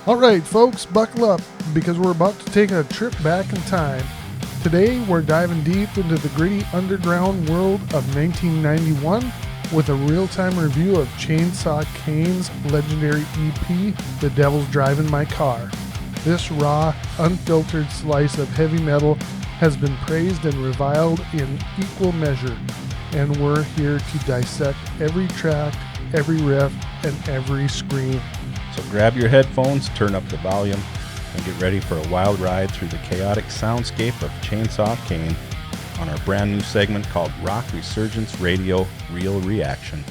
All right, folks, buckle up because we're about to take a trip back in time. Today, we're diving deep into the gritty underground world of 1991 with a real-time review of Chainsaw Caine's legendary EP, The Devil's Driving My Car. This raw, unfiltered slice of heavy metal has been praised and reviled in equal measure, and we're here to dissect every track, every riff, and every scream. So grab your headphones, turn up the volume, and get ready for a wild ride through the chaotic soundscape of Chainsaw Caine on our brand new segment called Rock Resurgence Radio Real Reaction.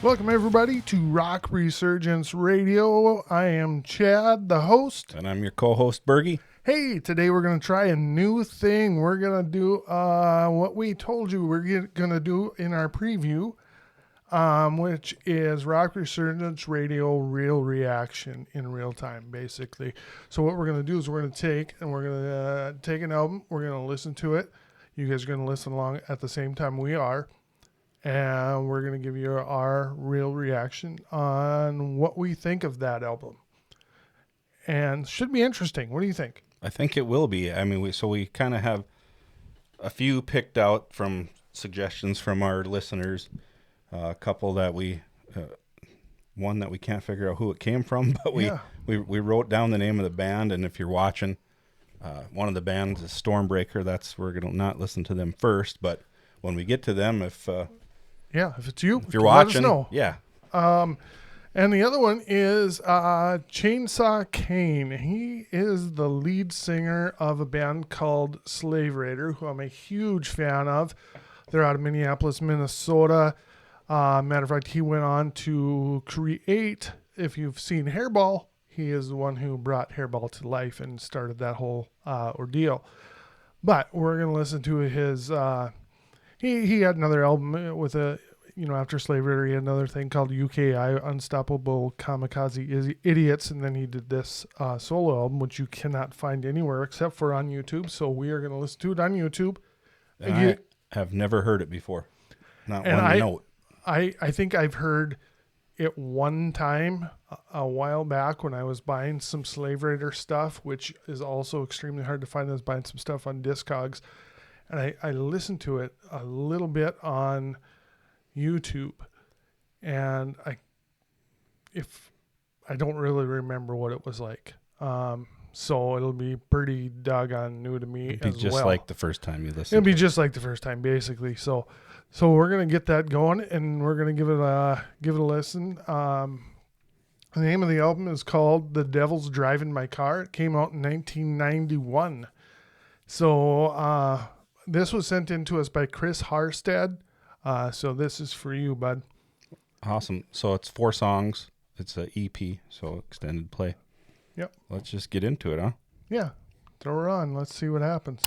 Welcome everybody to Rock Resurgence Radio. I am Chad, the host. And I'm your co-host, Bergy. Hey, today we're going to try a new thing. We're going to do what we told you we're going to do in our preview, which is Rock Resurgence Radio Real Reaction in real time, basically. So what we're going to do is we're going to take an album, we're going to listen to it. You guys are going to listen along at the same time we are. And we're going to give you our real reaction on what we think of that album. And should be interesting. What do you think? I think it will be. I mean, we kind of have a few picked out from suggestions from our listeners. A couple that one that we can't figure out who it came from, but we wrote down the name of the band. And if you're watching, one of the bands is Stormbreaker. We're going to not listen to them first, but when we get to them, if it's you, if you're watching, let us know. Yeah. And the other one is Chainsaw Caine. He is the lead singer of a band called Slave Raider, who I'm a huge fan of. They're out of Minneapolis, Minnesota. Matter of fact, he went on to create, if you've seen Hairball, he is the one who brought Hairball to life and started that whole ordeal. But we're going to listen to his... He had another album with after Slave Raider, he had another thing called UKI, Unstoppable Kamikaze Idiots, and then he did this solo album, which you cannot find anywhere except for on YouTube, so we are going to listen to it on YouTube. And I have never heard it before. Not one note. I think I've heard it one time a while back when I was buying some Slave Raider stuff, which is also extremely hard to find. I was buying some stuff on Discogs. And I listened to it a little bit on YouTube, and I don't really remember what it was like. So it'll be pretty doggone new to me. It'd be as just well. like the first time you listened. It'll be just like the first time, basically. So we're gonna get that going, and we're gonna give it a listen. The name of the album is called "The Devil's Driving My Car." It came out in 1991. So. This was sent in to us by Chris Harstead. So this is for you, bud. Awesome. So it's 4 songs. It's an EP, so extended play. Yep. Let's just get into it, huh? Yeah. Throw her on. Let's see what happens.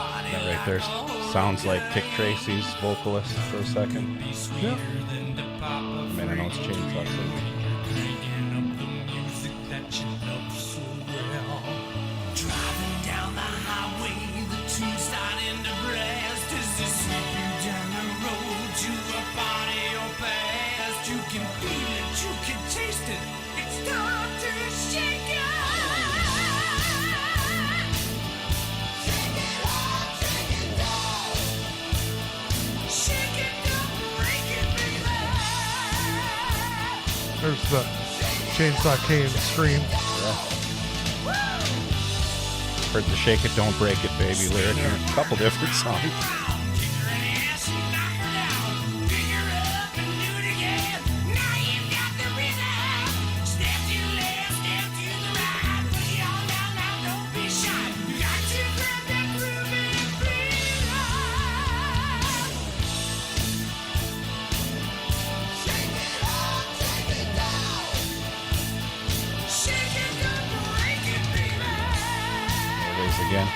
That right there sounds like Dick Tracy's vocalist for a second. Yeah. I mean, I know it's Chainsaw Caine. There's the Chainsaw Caine scream. Yeah. Heard the "Shake It, Don't Break It, Baby" lyric in a couple different songs. Again.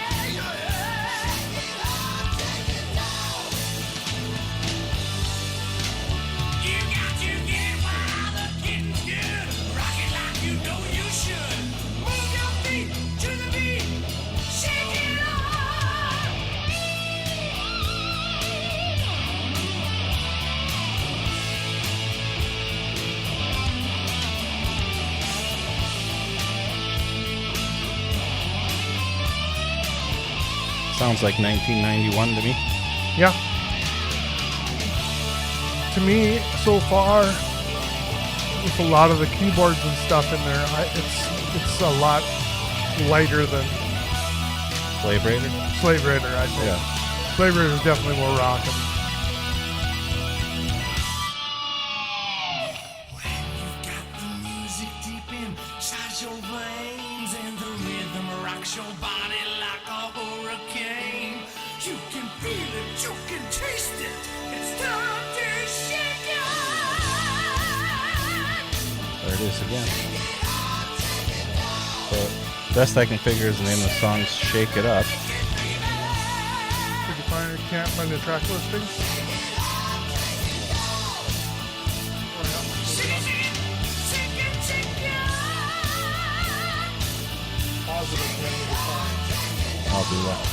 Sounds like 1991 to me. Yeah. To me, so far, with a lot of the keyboards and stuff in there, it's a lot lighter than Slave Raider? Slave Raider, I think. Yeah. Slave Raider is definitely more rockin'. There it is again. So, best I can figure is the name of the song's Shake It Up. Can't find the track listing. I'll do that.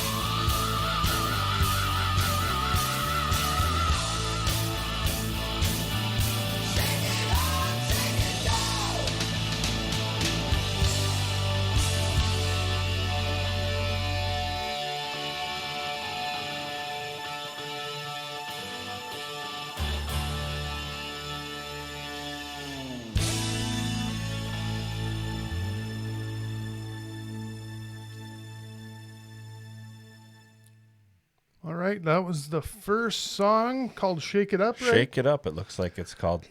All right, that was the first song called Shake It Up, right? Shake It Up, it looks like it's called.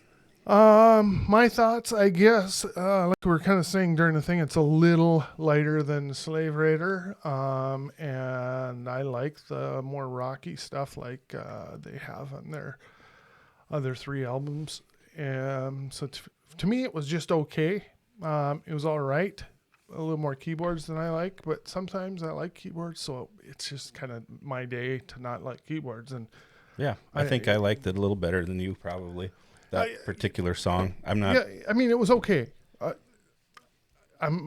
My thoughts, I guess, like we were kind of saying during the thing, it's a little lighter than Slave Raider, and I like the more rocky stuff like they have on their other 3 albums. So to me, it was just okay. It was all right. A little more keyboards than I like, but sometimes I like keyboards, so it's just kind of my day to not like keyboards. And yeah, I think I liked it a little better than you probably. That particular song. I'm not. Yeah, I mean, it was okay. I don't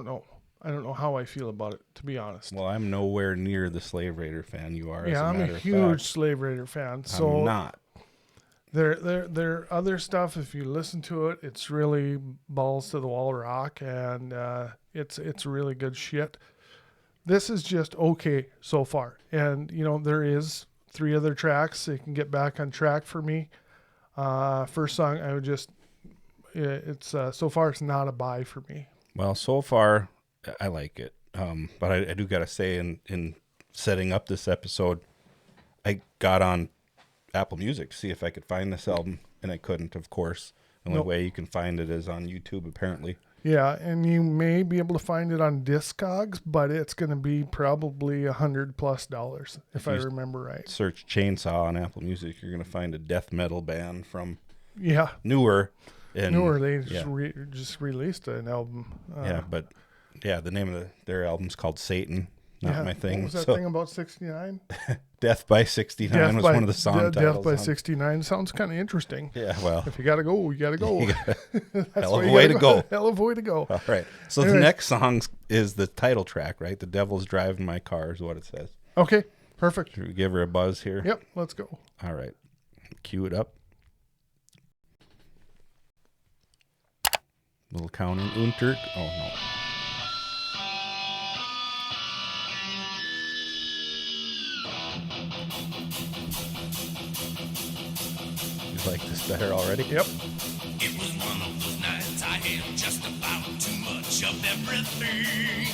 know. I don't know how I feel about it, to be honest. Well, I'm nowhere near the Slave Raider fan you are. Yeah, I'm a huge Slave Raider fan. So I'm not. Their other stuff, if you listen to it, it's really balls to the wall rock, and it's really good shit. This is just okay so far, and there is 3 other tracks that can get back on track for me. First song, I would just so far it's not a buy for me. Well, so far I like it, but I do gotta say, in setting up this episode, I got on Apple Music to see if I could find this album, and I couldn't, of course. The only way you can find it is on YouTube, apparently. Yeah, and you may be able to find it on Discogs, but it's going to be probably $100+ if I remember right. Search Chainsaw on Apple Music, you're going to find a death metal band from newer. They just released an album. The name of their album's called Satan. Not my thing. What was that thing about 69? Death by 69 was one of the song titles. Death by 69 sounds kind of interesting. Yeah, well. If you got to go, you got to go. Hell of a way to go. Hell of a way to go. All right. So the next song is the title track, right? The Devil's Driving My Car is what it says. Okay, perfect. Should we give her a buzz here? Yep, let's go. All right. Cue it up. Little counting. Untert. Oh, no. You like this better already? Yep. It was one of those nights I had just about too much of everything.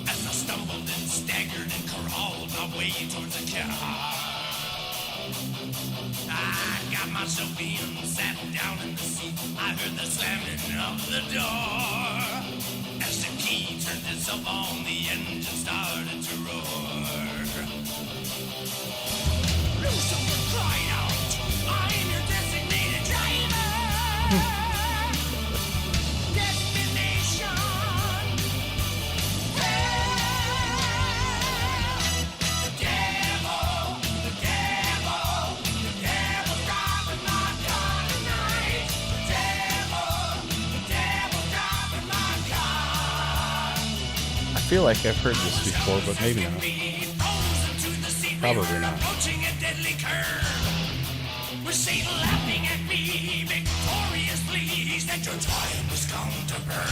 As I stumbled and staggered and crawled my way towards the car, I got myself in, sat down in the seat. I heard the slamming of the door. As the key turned itself on, the engine started to roar. Lucifer cried out, I'm your designated driver. Destination. The devil's driving my car tonight. The devil's driving my car. I feel like I've heard this before, but maybe not. Probably not. With Satan laughing at me, victoriously, that your time has come to burn.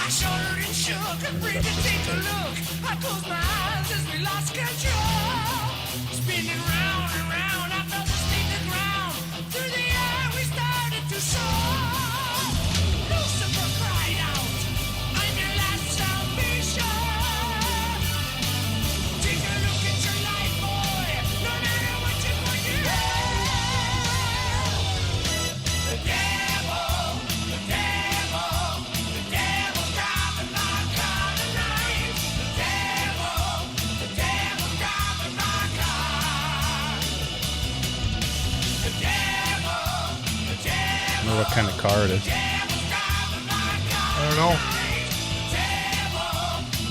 I shuddered and shook, afraid to take a look. I closed my eyes as we lost control. Spinning round and round, I felt us leave the ground. Through the air we started to soar. Lucifer cried out, I'm your last salvation. Take a look at your life, boy, no matter what you're going to do. The devil's driving my car tonight. The devil's driving my car. The devil, I don't know what kind of car it is. devil's driving my car. I don't know.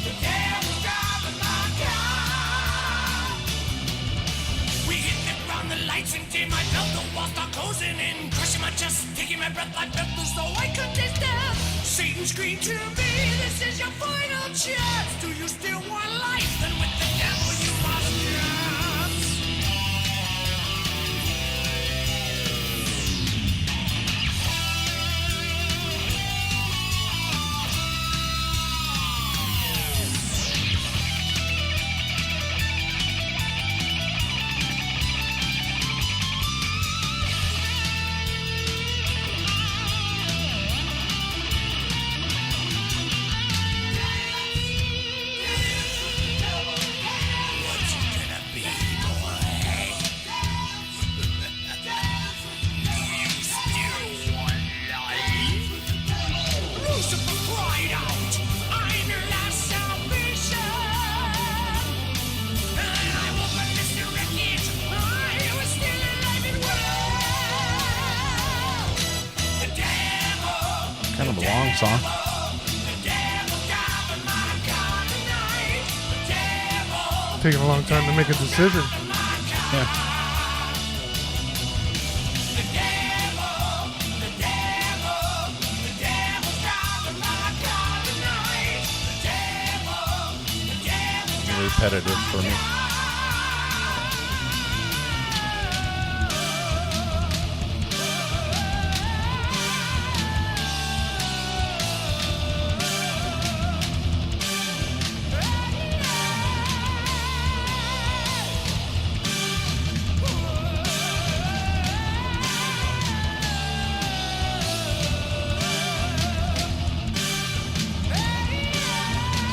The devil's driving my car. We hit the ground, the lights and dim. I felt the walls start closing in, crushing my chest, taking my breath. I felt as though I could taste death. Satan screamed to me, this is your final chance. Do you still want life? Then with the devil you must dance. What you gonna be, boy? Do you still want life? Lucifer cried out, I'm your last salvation. And I woke up Mr. Wreckage, I was still alive and well. The devil, Kind of a long song. the devil's driving my car tonight. The devil, Taking a long time to make a decision. Yeah. the devil's driving my car tonight. The devil, Repetitive for me.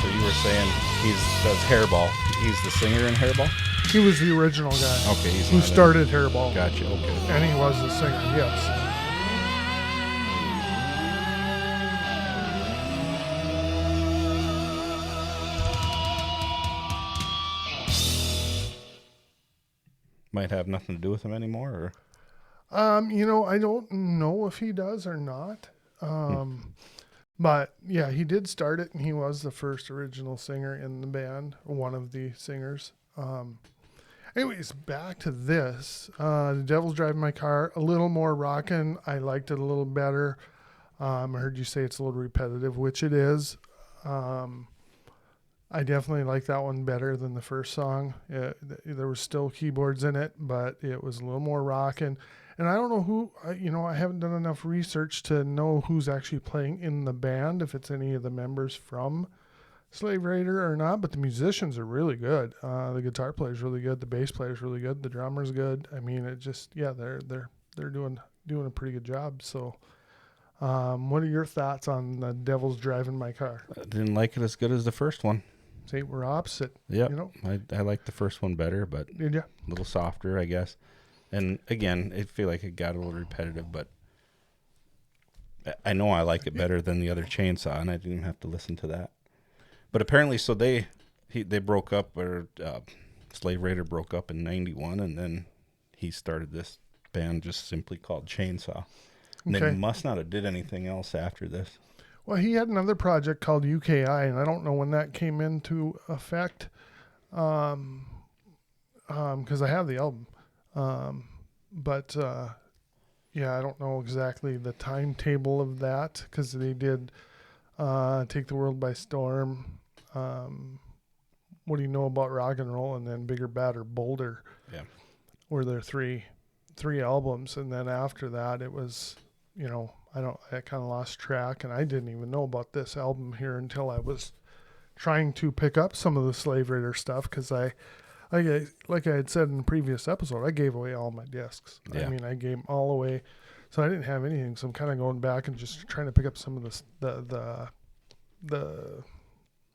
So you were saying he does Hairball. He's the singer in Hairball? He was the original guy Okay, he's who not in- started Hairball. Gotcha, okay. And he was the singer, yes. Might have nothing to do with him anymore, or I don't know if he does or not. But yeah, he did start it, and he was the first original singer in the band, one of the singers. Anyways, back to this. The Devil's Driving My Car, a little more rockin'. I liked it a little better. I heard you say it's a little repetitive, which it is. I definitely like that one better than the first song. There was still keyboards in it, but it was a little more rockin'. And I don't know who, I haven't done enough research to know who's actually playing in the band, if it's any of the members from Slave Raider or not, but the musicians are really good. The guitar player's really good. The bass player's really good. The drummer's good. I mean, it just, they're doing a pretty good job. So, what are your thoughts on The Devil's Driving My Car? I didn't like it as good as the first one. Say we're opposite. Yeah, You I like the first one better, but Did you? a little softer, I guess. And again, I feel like it got a little repetitive, but I know I like it better than the other Chainsaw, and I didn't have to listen to that. But apparently, so they broke up, or Slave Raider broke up in '91, and then he started this band just simply called Chainsaw. And Okay. they must not have did anything else after this. Well, he had another project called UKI, and I don't know when that came into effect, because I have the album. But I don't know exactly the timetable of that, because they did Take the World by Storm. What Do You Know About Rock and Roll? And then Bigger, Badder, Bolder. Yeah. Were their three albums, and then after that it was I kind of lost track, and I didn't even know about this album here until I was trying to pick up some of the Slave Raider stuff, because like I had said in the previous episode, I gave away all my discs. Yeah. I mean, I gave them all away, so I didn't have anything. So I'm kind of going back and just trying to pick up some of the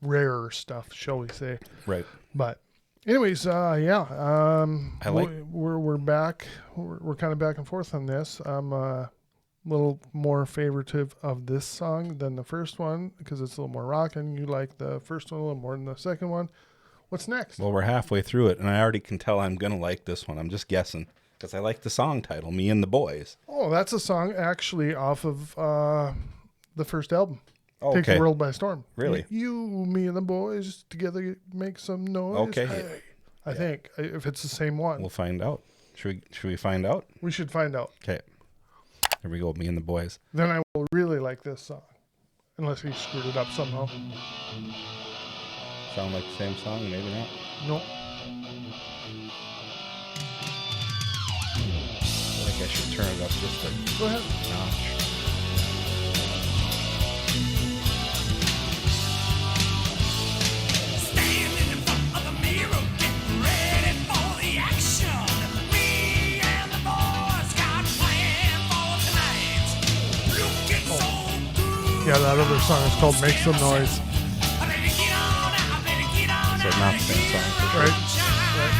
rarer stuff, shall we say? Right. But anyways, yeah. We're back. We're kind of back and forth on this. I'm a little more favoritive of this song than the first one because it's a little more rockin'. You like the first one a little more than the second one. What's next? Well, we're halfway through it, and I already can tell I'm gonna like this one. I'm just guessing because I like the song title, "Me and the Boys." Oh, that's a song actually off of the first album. Oh, Take the World by Storm. Really? You, me, and the boys together make some noise. Okay. Hey. I think if it's the same one, We'll find out. Should we find out? we should find out. Okay. Here we go, "Me and the Boys." Then I will really like this song, unless he screwed it up somehow. Sound like the same song? Maybe not. No. I think I should turn it up just a Go ahead. notch. Stand in front of the mirror, get ready for the action. Me and the boys got a plan for tonight. Looking so good. Yeah, that other song is called "Make Some Noise." I better get on out, I better get on So out. not the same song. For sure. Right.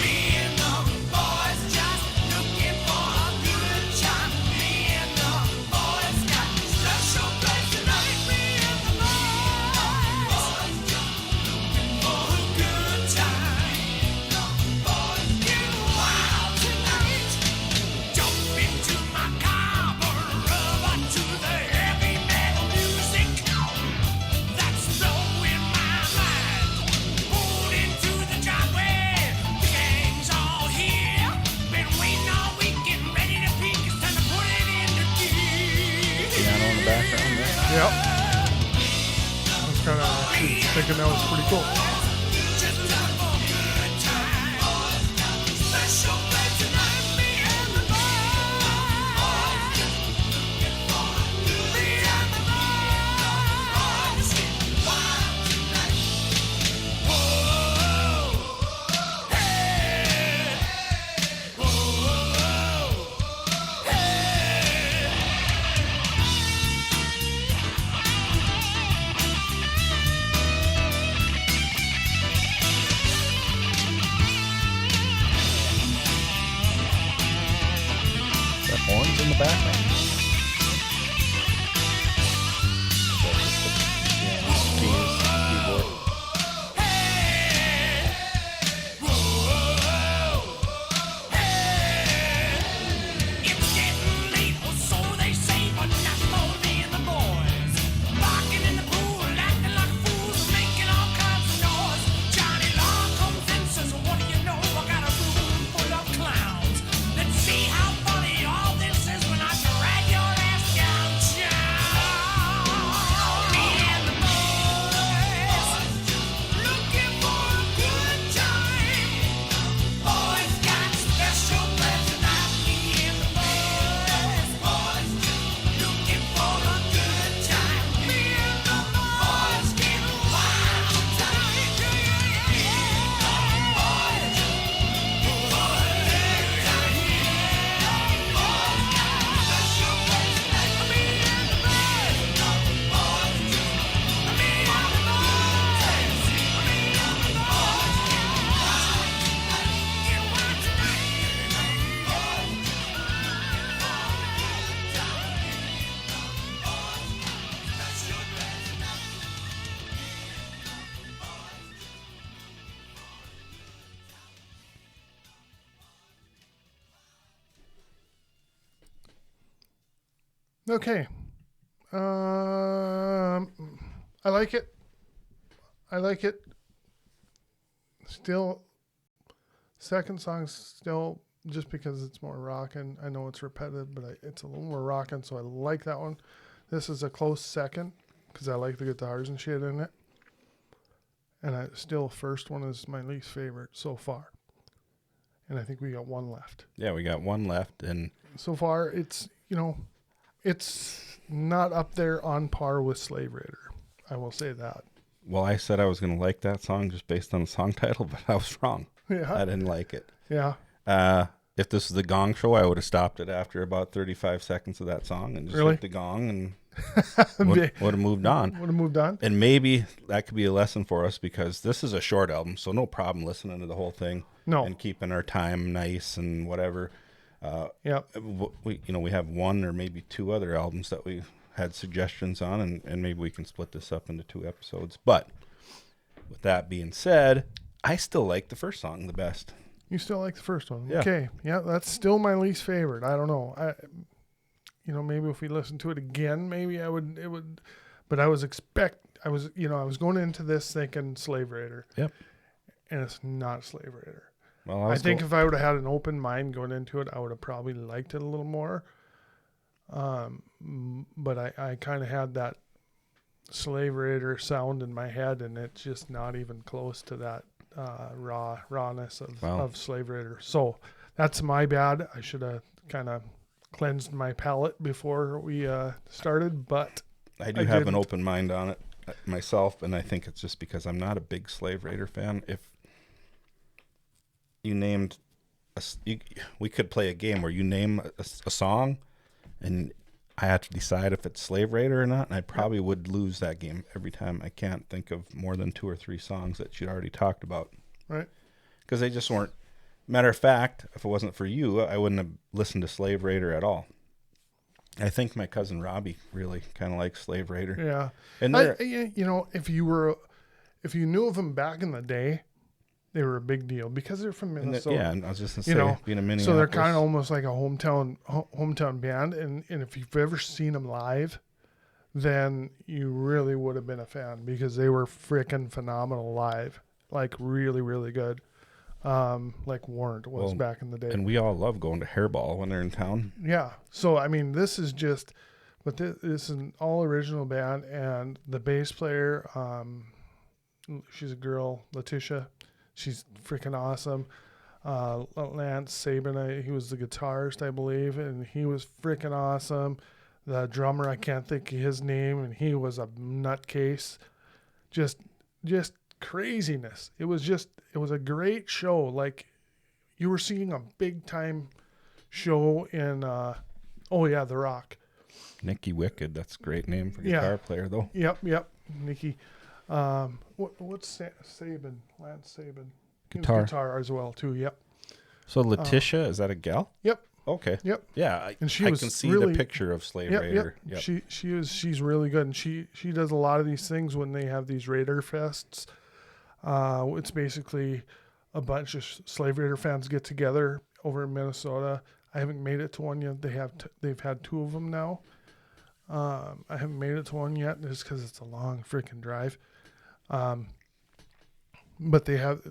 Me and the boys just looking for a good time. Me and the boys got special place tonight. Me and the boys looking for a good time. Get wild tonight. Jump into my car, rub to the heavy metal music that's blowing my mind. Pulled into the driveway, the gang's all here. Been waiting all week, getting ready to peek. It's time to put it into gear. Piano in the background there. Yep. I was kind of actually thinking that was pretty cool. Just looking for a good time. Special place tonight, me and the boys. Me and the boys. Wild tonight. Whoa, hey, whoa, hey. The horns in the background. Is that just the piano, keys, keyboard? It's getting late, or so they say, but not for me and the boys. Barking in the pool, acting like fools, making all kinds of noise. Johnny Long comes in, says, "What do you know? I got a room full of clowns. Let's see how funny all this is when I drag your ass downtown." Me and the boys, looking for a good time. Boys got special place tonight. Me and the boys, looking for a good time. Me and the boys get wild tonight. Okay. I like it. I like it. Still, second song's still, just because it's more rockin'. I know it's repetitive, but it's a little more rockin', so I like that one. This is a close second because I like the guitars and shit in it. And still, first one is my least favorite so far. And I think we got one left. Yeah, we got one left, and So far, it's, it's not up there on par with Slave Raider. I will say that. well, I said I was going to like that song just based on the song title, but I was wrong. Yeah. I didn't like it. Yeah. If this was the Gong Show, I would have stopped it after about 35 seconds of that song and just Really? hit the gong and would have moved on. Would have moved on. And maybe that could be a lesson for us, because this is a short album, so no problem listening to the whole thing. No. And keeping our time nice and whatever. Yep. We have one or maybe two other albums that we had suggestions on, and maybe we can split this up into 2 episodes. But with that being said, I still like the first song the best. You still like the first one? Yeah. Okay. Yeah, that's still my least favorite. I don't know. Maybe if we listen to it again, maybe it would. But I was going into this thinking Slave Raider. Yep. And it's not Slave Raider. Well, I think if I would have had an open mind going into it, I would have probably liked it a little more. But I kind of had that Slave Raider sound in my head, and it's just not even close to that rawness of Slave Raider. So that's my bad. I should have kind of cleansed my palate before we started, but I do have an open mind on it myself, and I think it's just because I'm not a big Slave Raider fan. If you named we could play a game where you name a song, and I have to decide if it's Slave Raider or not, and I probably would lose that game every time. I can't think of more than 2 or 3 songs that you'd already talked about. Right. Because they just weren't. Matter of fact, if it wasn't for you, I wouldn't have listened to Slave Raider at all. I think my cousin Robbie really kind of likes Slave Raider. Yeah. And if you knew of them back in the day, they were a big deal because they're from Minnesota. Yeah, and I was just going to say, being a Minneapolis. So they're kind of almost like a hometown band. And if you've ever seen them live, then you really would have been a fan because they were freaking phenomenal live. Like really, really good. Like Warrant was back in the day. And we all love going to Hairball when they're in town. Yeah. So, I mean, this is just, but this is an all original band, and the bass player, she's a girl, Letitia. She's freaking awesome. Lance Sabin, he was the guitarist, I believe, and he was freaking awesome. The drummer, I can't think of his name, and he was a nutcase. Just craziness. It was a great show. Like you were seeing a big time show in The Rock. Nicky Wicked, that's a great name for guitar player though. Yep. Nicky. What's Sabin? Lance Sabin. Guitar as well too. Yep. So Letitia, is that a gal? Yep. Okay. Yep. Yeah, I can see the picture of Slave Raider. Yep. She's really good, and she does a lot of these things when they have these Raider fests. It's basically a bunch of Slave Raider fans get together over in Minnesota. I haven't made it to one yet. They've had 2 of them now. I haven't made it to one yet just because it's a long freaking drive. But they have,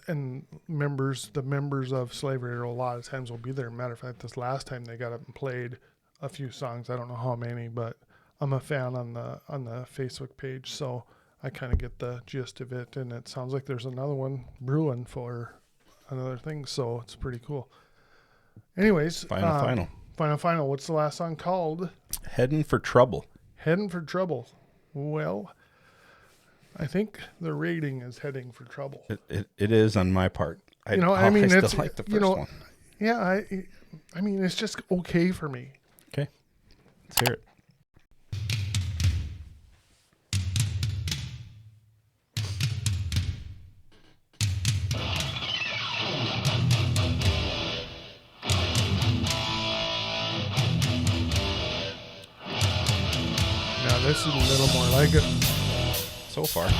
and the members of Slave Raider a lot of times will be there. Matter of fact, this last time they got up and played a few songs. I don't know how many, but I'm a fan on the Facebook page, so I kind of get the gist of it. And it sounds like there's another one brewing for another thing, so it's pretty cool. Anyways, final. What's the last song called? Heading for Trouble. Heading for Trouble. Well, I think the rating is Heading for Trouble. It is on my part. I still like the first one. Yeah, I mean, it's just okay for me. Okay, let's hear it. Now this is a little more like it. So far. I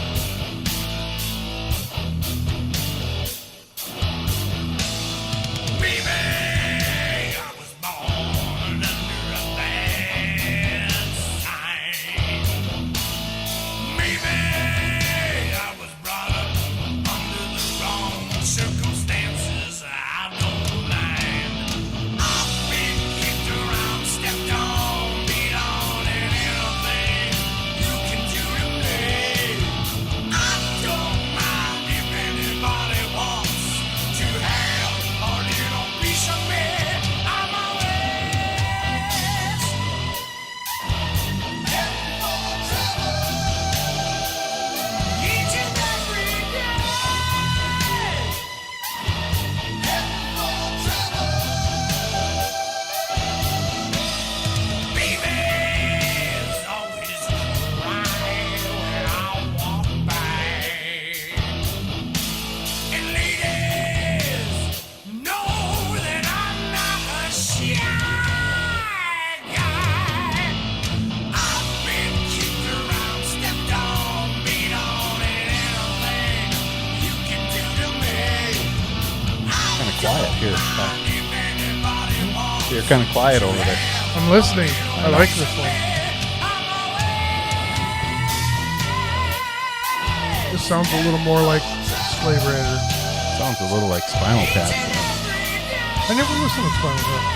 Here, you're kind of quiet over there. I'm listening. I like this one. This sounds a little more like Slave Raider. Sounds a little like Spinal Tap. I never listened to Spinal Tap.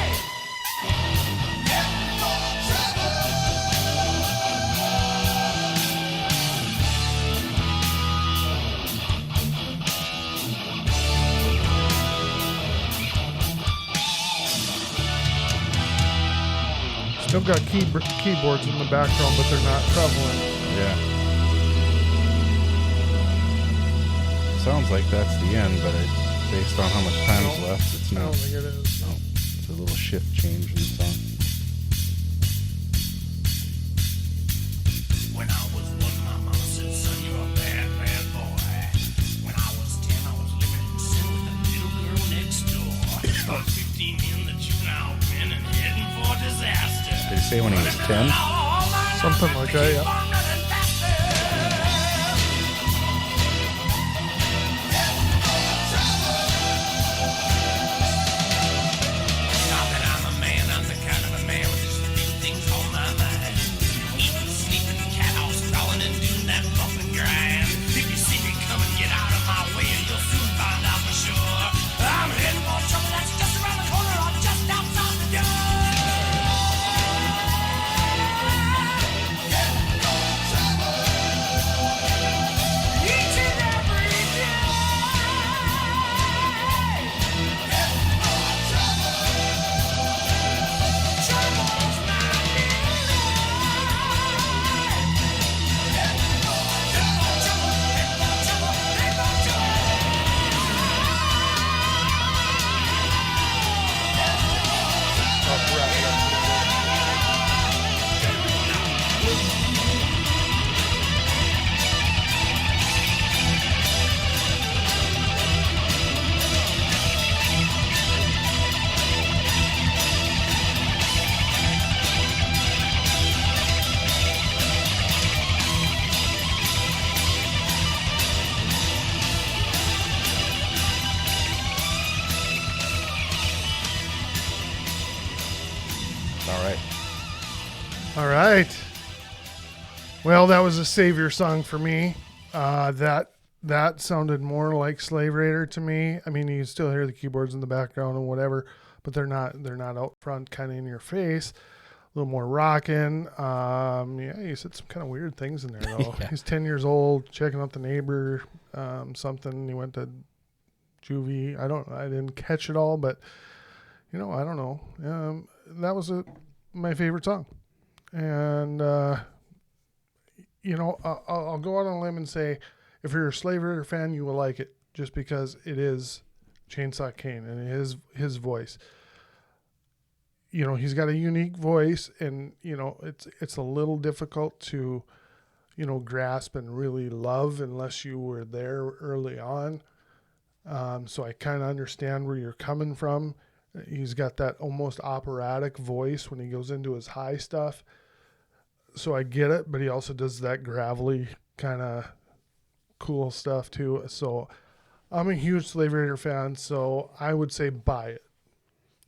Still got keyboards in the background, but they're not prevalent. Yeah. Sounds like that's the end, but based on how much time is left, it's I not. don't think it is. No, it's a little shift change in the song. When I was one, my mama said, son, you're a bad, bad boy. When I was 10, I was living in sin with a little girl next door. 15 in the juvenile pen and heading for disaster. Did he say when he was 10? Something like that, yeah. All right. Well, that was a savior song for me. That sounded more like Slave Raider to me. I mean, you can still hear the keyboards in the background and whatever, but they're not out front, kind of in your face. A little more rocking. Yeah, he said some kind of weird things in there though. Yeah. He's 10 years old, checking out the neighbor. Something. He went to juvie. I didn't catch it all, but I don't know. That was my favorite song. And, I'll go out on a limb and say, if you're a Slave Raider fan, you will like it just because it is Chainsaw Caine and his voice. He's got a unique voice and, it's a little difficult to, grasp and really love unless you were there early on. So I kind of understand where you're coming from. He's got that almost operatic voice when he goes into his high stuff. So I get it, but he also does that gravelly kind of cool stuff too. So I'm a huge Slave Raider fan, so I would say buy it.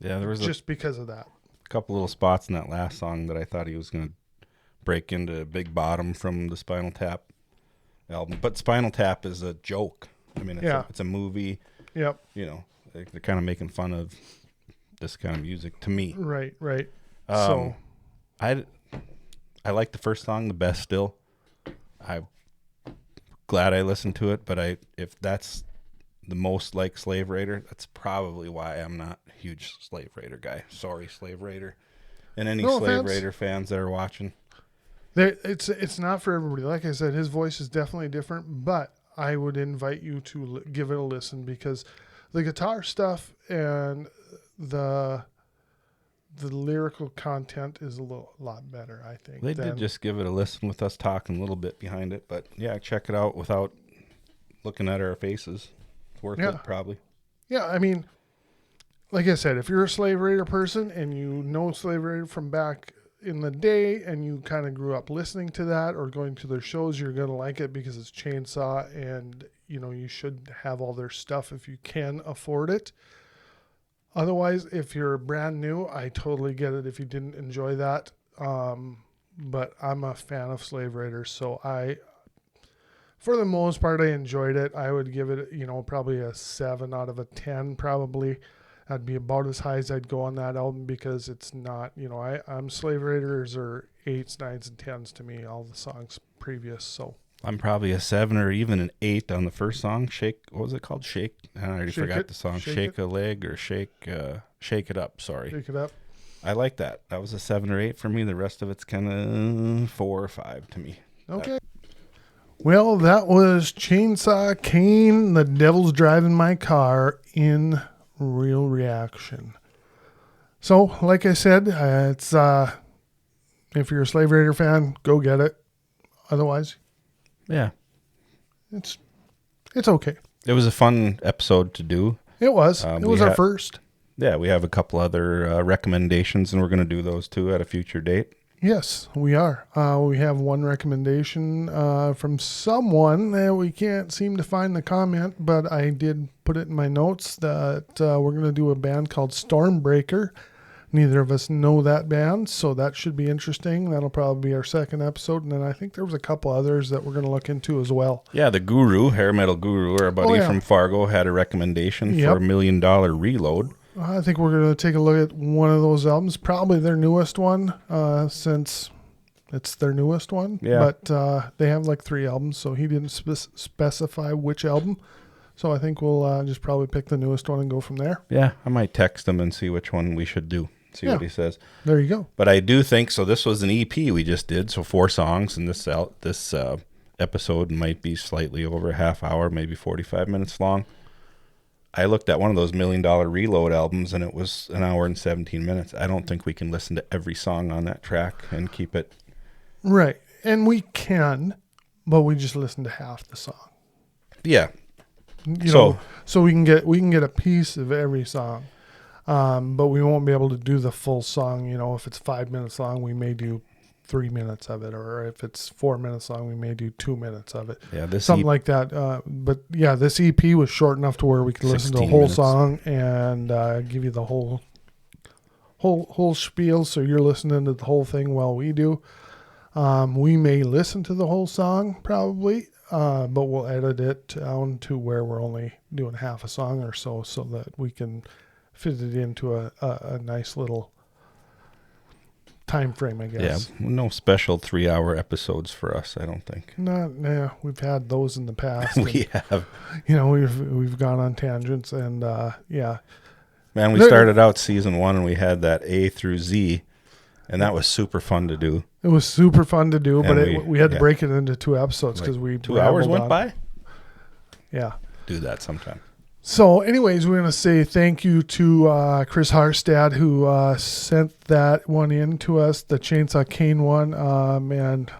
Yeah, there was just because of that. A couple little spots in that last song that I thought he was going to break into Big Bottom from the Spinal Tap album. But Spinal Tap is a joke. I mean, it's a movie. Yep. They're kind of making fun of this kind of music to me. Right. I like the first song the best still. I'm glad I listened to it, but if that's the most like Slave Raider, that's probably why I'm not a huge Slave Raider guy. Sorry, Slave Raider. And any Slave Raider fans that are watching. It's not for everybody. Like I said, his voice is definitely different, but I would invite you to give it a listen because the guitar stuff and the lyrical content is a lot better, I think. They did just give it a listen with us talking a little bit behind it, but yeah, check it out without looking at our faces. It's worth it, probably. Yeah, I mean, like I said, if you're a Slave Raider person and you know Slave Raider from back in the day and you kind of grew up listening to that or going to their shows, you're going to like it because it's Chainsaw and, you should have all their stuff if you can afford it. Otherwise, if you're brand new, I totally get it if you didn't enjoy that. But I'm a fan of Slave Raiders, so for the most part, I enjoyed it. I would give it, probably a 7 out of a 10, probably. That'd be about as high as I'd go on that album because it's not, I'm Slave Raiders are 8s, 9s, and 10s to me, all the songs previous, so. I'm probably a 7 or even an 8 on the first song. Shake, what was it called? Shake? I already forgot the song. Shake a leg or Shake It Up, sorry. Shake It Up. I like that. That was a 7 or 8 for me. The rest of it's kind of 4 or 5 to me. Okay. Well, that was Chainsaw Caine, The Devil's Driving My Car in Real Reaction. So, like I said, it's if you're a Slave Raider fan, go get it. Otherwise, Yeah. It's okay. It was a fun episode to do. It was. It was our first. Yeah, we have a couple other recommendations, and we're going to do those too at a future date. Yes, we are. We have one recommendation from someone that we can't seem to find the comment, but I did put it in my notes that we're going to do a band called Stormbreaker. Neither of us know that band, so that should be interesting. That'll probably be our second episode, and then I think there was a couple others that we're going to look into as well. Yeah, the Guru, Hair Metal Guru, our buddy from Fargo, had a recommendation for $1 Million Reload. I think we're going to take a look at one of those albums, probably their newest one, since it's their newest one. Yeah. But they have like 3 albums, so he didn't specify which album. So I think we'll just probably pick the newest one and go from there. Yeah, I might text him and see which one we should do. See what he says. There you go. But I do think, so this was an EP we just did, so 4 songs, and this episode might be slightly over a half hour, maybe 45 minutes long. I looked at one of those $1 Million Reload albums, and it was an hour and 17 minutes. I don't think we can listen to every song on that track and keep it. Right. And we can, but we just listen to half the song. Yeah. So we can get a piece of every song. But we won't be able to do the full song. If it's 5 minutes long, we may do 3 minutes of it, or if it's 4 minutes long, we may do 2 minutes of it. Yeah, something like that. But yeah, this EP was short enough to where we could listen to the whole song and give you the whole spiel. So you're listening to the whole thing while we do. We may listen to the whole song probably, but we'll edit it down to where we're only doing half a song or so that we can fit it into a nice little time frame, I guess. Yeah, no special 3-hour episodes for us, I don't think. We've had those in the past. We have. We've gone on tangents, and yeah. Man, we started out season 1 and we had that A through Z, and that was super fun to do. It was super fun to do, and but we had to break it into 2 episodes because we 2 hours went by. Yeah, do that sometime. So anyways, we're going to say thank you to Chris Harstad, who sent that one in to us, the Chainsaw Caine one. And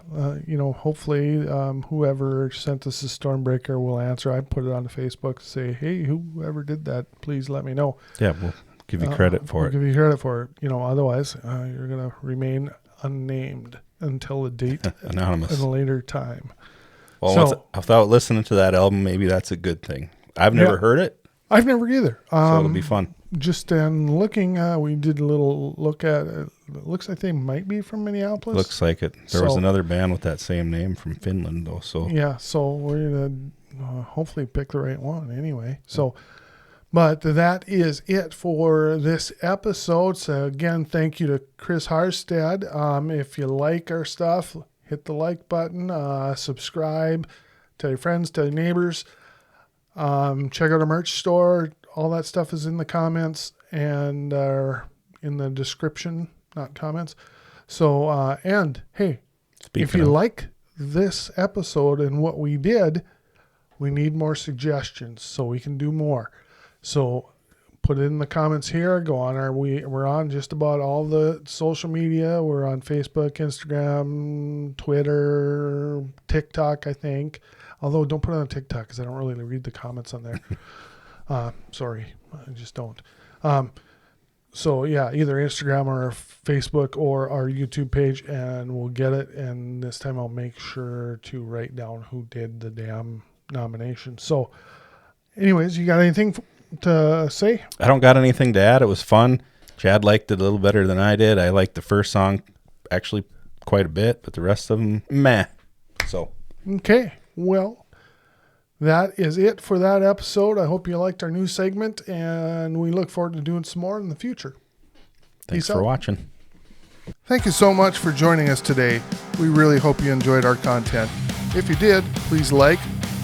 hopefully whoever sent us the Stormbreaker will answer. I put it on the Facebook to say, hey, whoever did that, please let me know. Yeah, we'll give you credit for it. We'll give you credit for it. Otherwise you're going to remain unnamed until a date anonymous at a later time. Well, without listening to that album, maybe that's a good thing. I've never heard it. I've never either. So it'll be fun. Just in looking, we did a little look at it. It looks like they might be from Minneapolis. Looks like it. There was another band with that same name from Finland, though. So yeah, so we're going to hopefully pick the right one anyway. So, but that is it for this episode. So again, thank you to Chris Harstad. If you like our stuff, hit the like button, subscribe, tell your friends, tell your neighbors. Check out our merch store. All that stuff is in the comments and in the description, not comments. So, and hey, if you like this episode and what we did, we need more suggestions so we can do more. So put it in the comments here. Go on we're on just about all the social media. We're on Facebook, Instagram, Twitter, TikTok, I think. Although don't put it on TikTok because I don't really read the comments on there. Sorry, I just don't. So yeah, either Instagram or Facebook or our YouTube page, and we'll get it. And this time I'll make sure to write down who did the damn nomination. So anyways, you got anything to say? I don't got anything to add. It was fun. Chad liked it a little better than I did. I liked the first song actually quite a bit, but the rest of them, meh. So. Okay, well, that is it for that episode. I hope you liked our new segment, and we look forward to doing some more in the future. Thanks Peace for out. watching. Thank you so much for joining us today. We really hope you enjoyed our content. If you did, please like,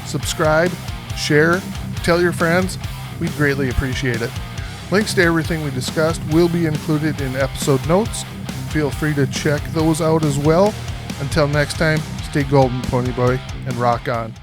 subscribe, share, tell your friends. We'd greatly appreciate it. Links to everything we discussed will be included in episode notes. Feel free to check those out as well. Until next time, stay golden, Pony Boy, and rock on.